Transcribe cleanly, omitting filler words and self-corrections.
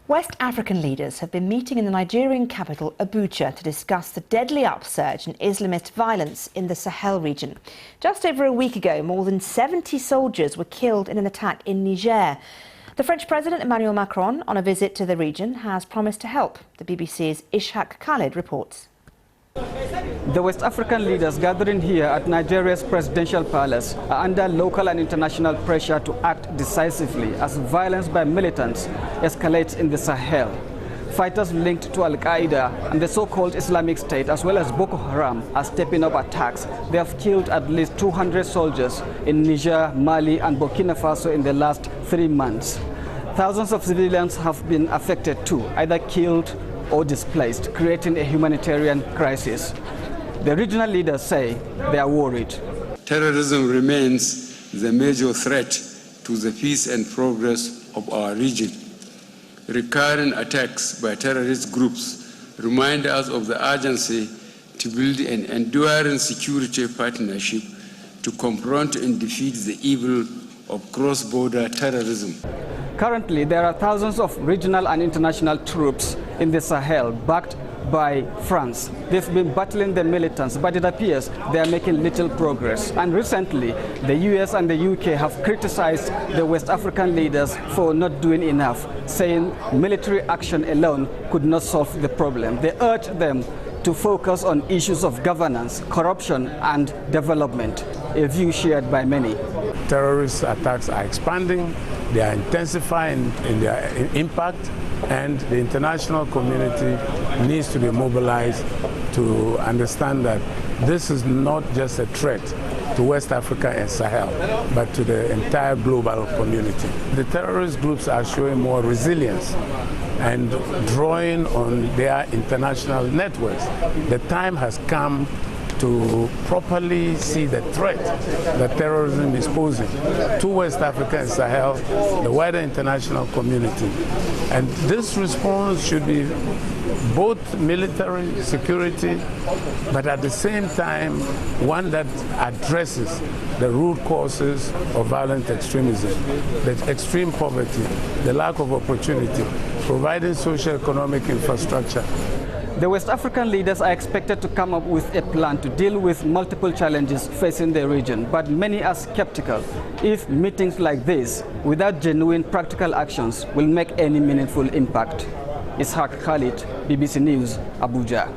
West African leaders have been meeting in the Nigerian capital, Abuja, to discuss the deadly upsurge in Islamist violence in the Sahel region. Just over a week ago, more than 70 soldiers were killed in an attack in Niger. The French President Emmanuel Macron, on a visit to the region, has promised to help. The BBC's Khalid reports. The West African leaders gathering here at Nigeria's presidential palace are under local and international pressure to act decisively as violence by militants escalates in the Sahel. Fighters linked to Al-Qaeda and the so-called Islamic State, as well as Boko Haram, are stepping up attacks. They have killed at least 200 soldiers in Niger, Mali and Burkina Faso in the last 3 months. Thousands of civilians have been affected too, either killed or displaced, creating a humanitarian crisis. The regional leaders say they are worried. Terrorism remains the major threat to the peace and progress of our region. Recurrent attacks by terrorist groups remind us of the urgency to build an enduring security partnership to confront and defeat the evil of cross-border terrorism. Currently, there are thousands of regional and international troops in the Sahel, backed by France. They've been battling the militants, but it appears they are making little progress. And recently, the US and the UK have criticized the West African leaders for not doing enough, saying military action alone could not solve the problem. They urge them to focus on issues of governance, corruption and development, a view shared by many. Terrorist attacks are expanding, they are intensifying in their impact, and the international community needs to be mobilized to understand that this is not just a threat to West Africa and Sahel, but to the entire global community. The terrorist groups are showing more resilience and drawing on their international networks. The time has come to properly see the threat that terrorism is posing to West Africa and Sahel, the wider international community. And this response should be both military, security, but at the same time, one that addresses the root causes of violent extremism, the extreme poverty, the lack of opportunity, providing socio-economic infrastructure. The West African leaders are expected to come up with a plan to deal with multiple challenges facing the region, but many are skeptical if meetings like this, without genuine practical actions, will make any meaningful impact. Khalid, BBC News, Abuja.